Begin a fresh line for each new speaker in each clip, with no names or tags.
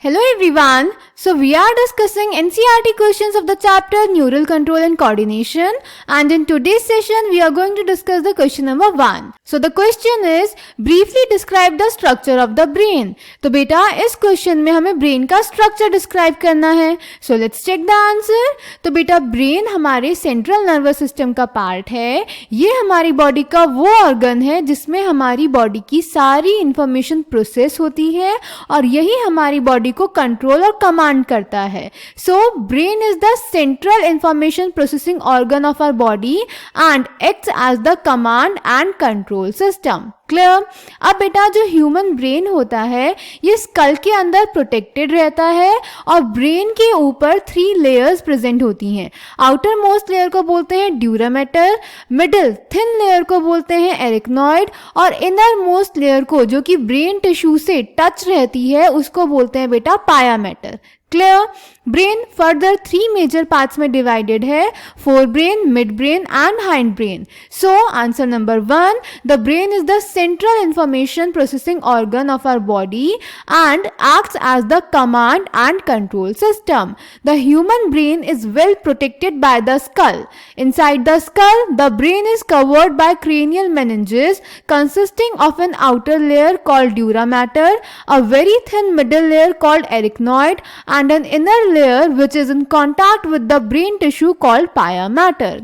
Hello everyone. So we are discussing NCERT questions of the chapter Neural Control and Coordination, and in today's session we are going to discuss the question number 1. So the question is briefly describe the structure of the brain. तो बेटा इस question में हमें brain का structure describe करना है. So let's check the answer. तो बेटा ब्रेन हमारे सेंट्रल नर्वस सिस्टम का पार्ट है. ये हमारी बॉडी का वो ऑर्गन है जिसमें हमारी बॉडी की सारी इंफॉर्मेशन प्रोसेस होती है और यही हमारी बॉडी को कंट्रोल और कमांड करता है. So brain is the central information processing organ of our body and acts as the command and control system. Clear. अब बेटा जो ह्यूमन ब्रेन होता है ये स्कल के अंदर प्रोटेक्टेड रहता है और ब्रेन के ऊपर 3 लेयर्स प्रेजेंट होती हैं. आउटर मोस्ट लेयर को बोलते हैं dura mater, middle thin layer को बोलते हैं एरिकनॉइड और इनर मोस्ट लेयर को जो कि ब्रेन टिश्यू से टच रहती है उसको बोलते हैं बेटा pia mater. Clear. Brain further 3 major parts में डिवाइडेड है, fore brain, mid brain and hind brain. So answer number 1, the brain is the central information processing organ of our body and acts as the command and control system. The human brain is well protected by the skull. Inside the skull the brain is covered by cranial meninges consisting of an outer layer called dura mater, a very thin middle layer called arachnoid and an inner layer which is in contact with the brain tissue called pia mater.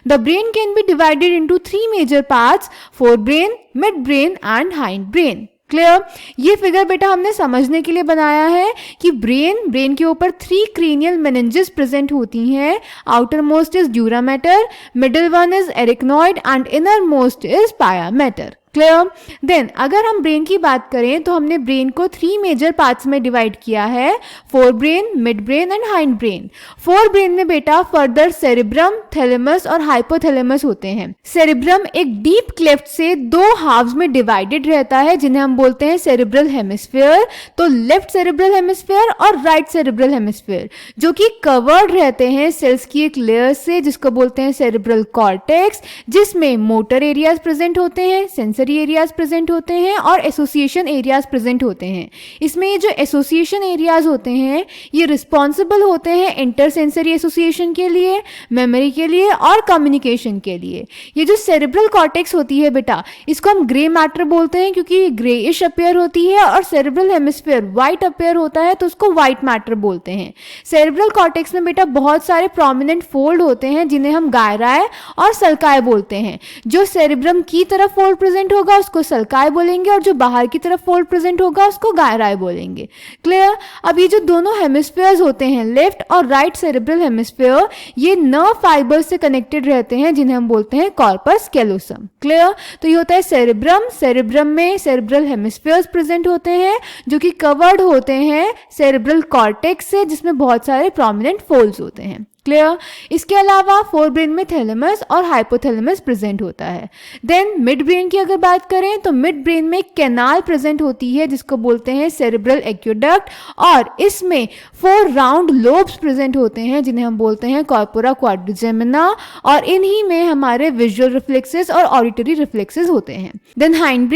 The brain can be divided into 3 major parts: forebrain, midbrain and hindbrain. Clear. ये figure बेटा हमने समझने के लिए बनाया है कि brain के ऊपर 3 cranial meninges प्रेजेंट होती हैं. Outermost is dura mater, middle one is arachnoid and innermost is pia mater. Clear. Then अगर हम ब्रेन की बात करें तो हमने ब्रेन को 3 मेजर पार्ट्स में डिवाइड किया है, fore brain, mid brain and hind brain. Four brain में बेटा फर्दर सेरिब्रम, थैलेमस और हाइपोथैलेमस होते हैं. सेरिब्रम एक डीप क्लेफ्ट से 2 हाफ्स में डिवाइडेड रहता है जिन्हें हम बोलते हैं सेरिब्रल हेमिस्फीयर. तो लेफ्ट सेरिब्रल हेमिस्फीयर और राइट सेरिब्रल हेमिस्फीयर जो कि कवर्ड रहते हैं सेल्स की एक लेयर से जिसको बोलते हैं सेरिब्रल कॉर्टेक्स, जिसमें मोटर एरियाज प्रेजेंट होते हैं, सेंसरी एरियाज प्रेजेंट होते हैं और एसोसिएशन एरियाज प्रेजेंट होते हैं. इसमें ये जो एसोसिएशन एरियाज होते हैं ये रिस्पॉन्सिबल होते हैं इंटरसेंसरी एसोसिएशन के लिए, मेमोरी के लिए और कम्युनिकेशन के लिए. ये जो सेरिब्रल कॉर्टेक्स होती है बेटा इसको हम ग्रे मैटर बोलते हैं क्योंकि ये ग्रेइश अपीयर होती है और सेरिब्रल हेमिस्फीयर व्हाइट अपीयर होता है तो उसको व्हाइट मैटर बोलते हैं. सेरिब्रल कॉर्टेक्स में बेटा बहुत सारे प्रोमिनेंट फोल्ड होते हैं जिन्हें हम गायराए और सल्काए बोलते हैं. जो सेरिब्रम की तरफ फोल्ड प्रेजेंट होगा उसको सल्काए बोलेंगे और जो बाहर की तरफ फोल्ड प्रेजेंट होगा उसको गायराए बोलेंगे. क्लियर. अब ये जो दोनों हेमिस्फीयर्स होते हैं लेफ्ट और राइट सेरिब्रल हेमिस्फीयर ये नर्व फाइबर से कनेक्टेड रहते हैं जिन्हें हम बोलते हैं कॉर्पस कैलोसम. क्लियर. तो ये होता है सेरिब्रम में सेरिब्रल हेमिस्फीयर्स प्रेजेंट होते हैं जो कि कवर्ड होते हैं सेरिब्रल कॉर्टेक्स से जिसमें बहुत सारे प्रोमिनेंट फोल्ड्स होते हैं. क्लियर. इसके अलावा फोर ब्रेन में थैलेमस और हाइपोथैलेमस प्रेजेंट होता है. देन मिड ब्रेन की अगर बात करें तो मिड ब्रेन में कैनाल प्रेजेंट होती है जिसको बोलते हैं सेरिब्रल एक्वेडक्ट और इसमें 4 राउंड लोब्स प्रेजेंट होते हैं जिन्हें हम बोलते हैं कॉर्पोरा क्वाड्रिजेमिना और इन्हीं में हमारे विजुअल रिफ्लेक्सेस और ऑडिटरी रिफ्लेक्सेस होते हैं. देन हाइंड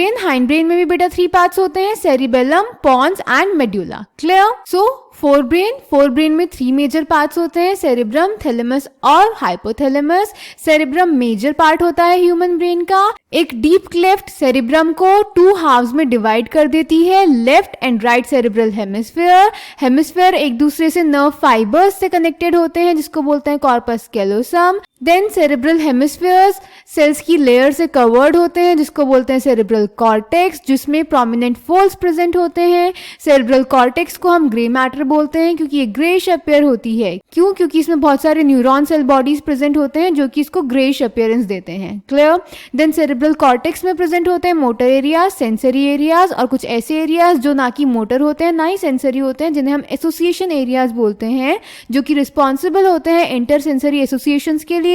ब्रेन में भी बेटा 3 पार्ट्स होते हैं, cerebellum, pons and medulla. Clear. So fore brain में 3 मेजर पार्ट्स होते हैं, सेरिब्रम, थैलेमस और हाइपोथैलेमस. सेरिब्रम मेजर पार्ट होता है ह्यूमन ब्रेन का. एक डीप क्लेफ्ट सेरिब्रम को 2 हाफ्स में डिवाइड कर देती है, left and right cerebral hemisphere एक दूसरे से नर्व फाइबर्स से कनेक्टेड होते हैं जिसको बोलते हैं corpus callosum. Then cerebral hemispheres cells की लेयर से कवर्ड होते हैं जिसको बोलते हैं सेरिब्रल कॉर्टेक्स जिसमें प्रोमिनेंट फोल्ड्स प्रेजेंट होते हैं. सेरिब्रल कॉर्टेक्स को हम ग्रे मैटर बोलते हैं क्योंकि ये ग्रेइश अपीयर होती है. क्यों? क्योंकि इसमें बहुत सारे न्यूरॉन सेल बॉडीज प्रेजेंट होते हैं जो कि इसको ग्रेइश अपीयरेंस देते हैं. क्लियर. देन सेरिब्रल कॉर्टेक्स में प्रेजेंट होते हैं मोटर एरियाज, सेंसरी एरियाज और कुछ ऐसे एरियाज जो ना कि मोटर होते हैं ना ही सेंसरी होते हैं जिन्हें हम एसोसिएशन एरियाज बोलते हैं जो कि रिस्पॉन्सिबल होते हैं इंटरसेंसरी एसोसिएशंस के लिए,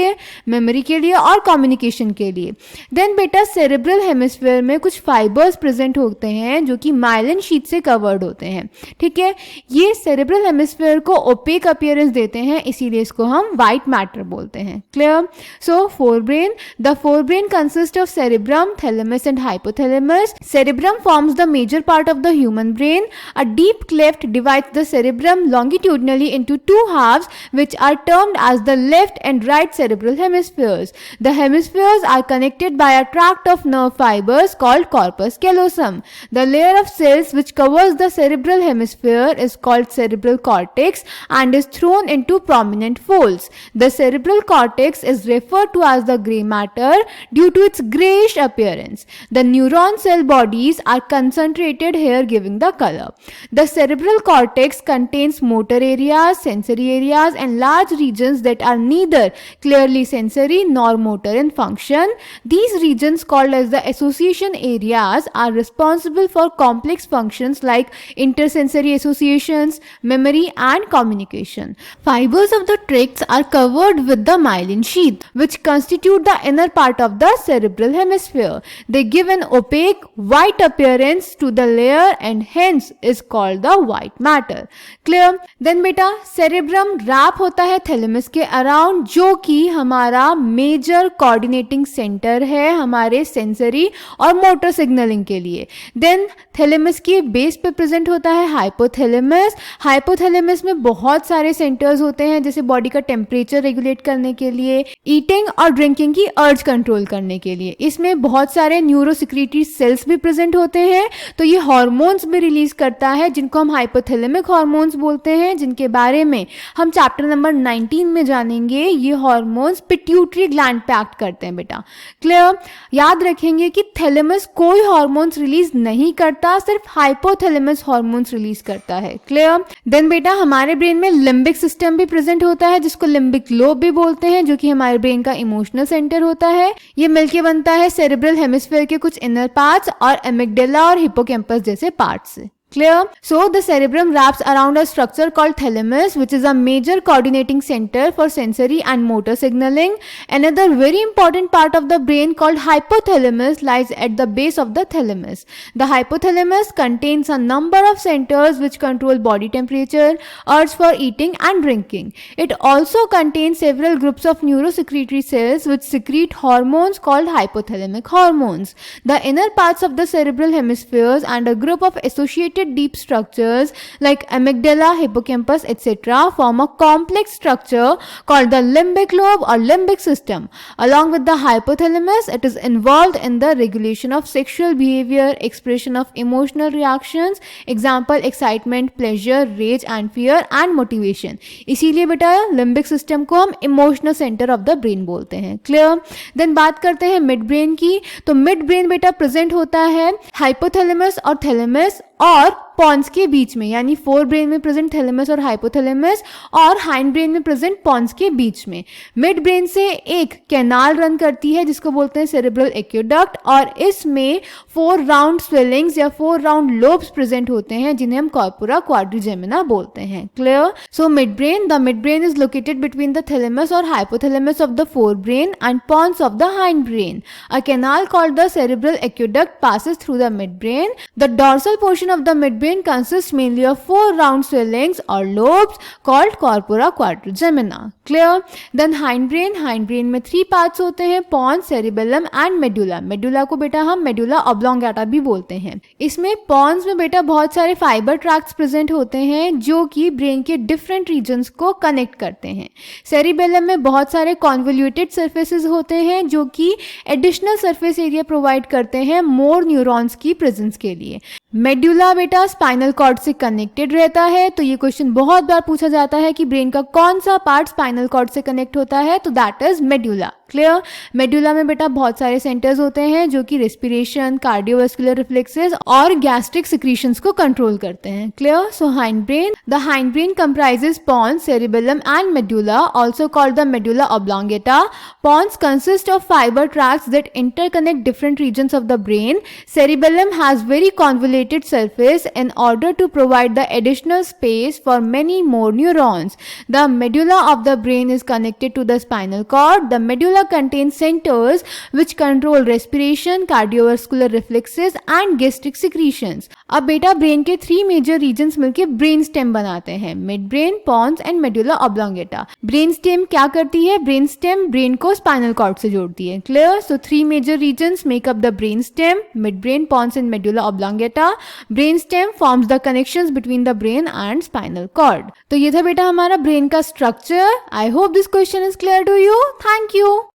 मेमोरी के लिए और कम्युनिकेशन के लिए. देन बेटा सेरिब्रल हेमिस्फीयर में कुछ फाइबर्स प्रेजेंट होते हैं जो कि माइलिन शीट से कवर्ड होते हैं. ठीक है. ये सेरेब्रल हेमिस्फीयर को ओपेक अपीयरेंस देते हैं, इसीलिए इसको हम व्हाइट मैटर बोलते हैं. Clear? So forebrain, the forebrain consist of cerebrum, thalamus and hypothalamus. Cerebrum forms the major part of the human brain. A deep cleft divides the cerebrum longitudinally into two halves, which are termed as the left and right cerebral hemispheres. The hemispheres are connected by a tract of nerve fibers called corpus callosum. The layer of cells which covers the cerebral hemisphere is called cerebral cortex and is thrown into prominent folds. The cerebral cortex is referred to as the gray matter due to its grayish appearance. The neuron cell bodies are concentrated here, giving the color. The cerebral cortex contains motor areas, sensory areas and large regions that are neither clearly sensory nor motor in function. These regions, called as the association areas, are responsible for complex functions like intersensory associations, memory and communication. Fibers of the tracts are covered with the myelin sheath, which constitute the inner part of the cerebral hemisphere. They give an opaque white appearance to the layer and hence is called the white matter. Clear? Then बेटा cerebrum wrap होता है thalamus के around, जो कि हमारा major coordinating centre है हमारे sensory और मोटर सिग्नलिंग के लिए. देन थैलेमस के बेस पे प्रेजेंट होता है हाइपोथैलेमस. हाइपोथैलेमस में बहुत सारे सेंटर्स होते हैं, जैसे बॉडी का टेम्परेचर रेगुलेट करने के लिए, ईटिंग और ड्रिंकिंग की अर्ज कंट्रोल करने के लिए. इसमें बहुत सारे न्यूरोसिक्रीटरी सेल्स भी प्रेजेंट होते हैं, तो ये हार्मोन्स भी रिलीज करता है जिनको हम हाइपोथैलेमिक हार्मोन्स बोलते हैं, जिनके बारे में हम चैप्टर नंबर 19 में जानेंगे. ये हार्मोन्स पिट्यूटरी ग्लैंड पे एक्ट करते हैं बेटा. क्लियर? याद रखेंगे कि थैलेमस कोई हार्मोन्स रिलीज नहीं करता, सिर्फ हाइपोथैलेमस हार्मोन्स रिलीज करता है. क्लियर? देन बेटा हमारे ब्रेन में लिम्बिक सिस्टम भी प्रेजेंट होता है, जिसको लिम्बिक लोब भी बोलते हैं, जो कि हमारे ब्रेन का इमोशनल सेंटर होता है. ये मिलके बनता है सेरेब्रल हेमिस्फीयर के कुछ इनर पार्ट्स और एमिगडाला और हिप्पोकैम्पस जैसे पार्ट्स से. Clear? So the cerebrum wraps around a structure called thalamus, which is a major coordinating center for sensory and motor signaling. Another very important part of the brain called hypothalamus lies at the base of the thalamus. The hypothalamus contains a number of centers which control body temperature, urge for eating and drinking. It also contains several groups of neurosecretory cells which secrete hormones called hypothalamic hormones. The inner parts of the cerebral hemispheres and a group of associated deep structures like amygdala, hippocampus, etc. form a complex structure called the limbic lobe or limbic system. Along with the hypothalamus, it is involved in the regulation of sexual behavior, expression of emotional reactions, example excitement, pleasure, rage and fear and motivation. इसीलिए बेटा limbic system को हम emotional centre of the brain बोलते हैं. Clear? Then बात करते हैं mid brain की. तो मिड ब्रेन बेटा प्रेजेंट होता है हाइपोथैलेमस और थैलेमस और पॉन्स के बीच में, यानी फोर ब्रेन में प्रेजेंट थैलेमस और हाइपोथैलेमस और हाइंड ब्रेन में प्रेजेंट पॉन्स के बीच में. मिड ब्रेन से एक कैनाल रन करती है जिसको बोलते हैं सेरेब्रल एक्वेडक्ट, और इसमें 4 राउंड स्वेलिंग्स या 4 राउंड लोब्स प्रेजेंट होते हैं जिन्हें हम कॉर्पोरा क्वाड्रिजेमिना बोलते हैं. Clear? So midbrain, the midbrain is located between the thalamus और hypothalamus of the forebrain and pons of the hind brain. A canal called the cerebral aqueduct passes through the midbrain. The dorsal portion of the midbrain consists mainly of 4 round swellings or lobes called corpora quadrigemina. Clear? Then hind brain में 3 parts होते हैं, pons, cerebellum and medulla. medulla को बेटा हम medulla oblongata भी बोलते हैं. इसमें pons में बेटा बहुत सारे fiber tracts present होते हैं जो कि brain के different regions को connect करते हैं. cerebellum में बहुत सारे convoluted surfaces होते हैं जो कि additional surface area provide करते हैं more neurons की presence के लिए. मेड्यूला बेटा स्पाइनल कॉर्ड से कनेक्टेड रहता है, तो ये क्वेश्चन बहुत बार पूछा जाता है कि ब्रेन का कौन सा पार्ट स्पाइनल कॉर्ड से कनेक्ट होता है, तो that is medulla. Clear? Medulla में बेटा बहुत सारे सेंटर्स होते हैं जो कि रेस्पिरेशन, कार्डियोवास्कुलर रिफ्लेक्सेस और गैस्ट्रिक सिक्रीशंस को कंट्रोल करते हैं. Clear? So hind brain, the hind brain comprises pons, cerebellum and medulla, also called the medulla oblongata. Pons consist of fibre tracts that interconnect different regions of the brain. Cerebellum has very convoluted surface in order to provide the additional space for many more neurons. The medulla of the brain is connected to the spinal cord. The medulla medulla contains centers which control respiration, cardiovascular reflexes and gastric secretions. अब बेटा brain के 3 major regions मिलके brain stem बनाते हैं, mid brain, pons and medulla oblongata. Brain stem क्या करती है? Brain stem brain को स्पाइनल कॉर्ड से जोड़ती है. Clear? So 3 major regions make up the brain stem, mid brain, pons and medulla oblongata. Brain stem forms the connections between the brain and spinal cord. तो ये था बेटा हमारा brain का structure. I hope this question is clear to you. Thank you.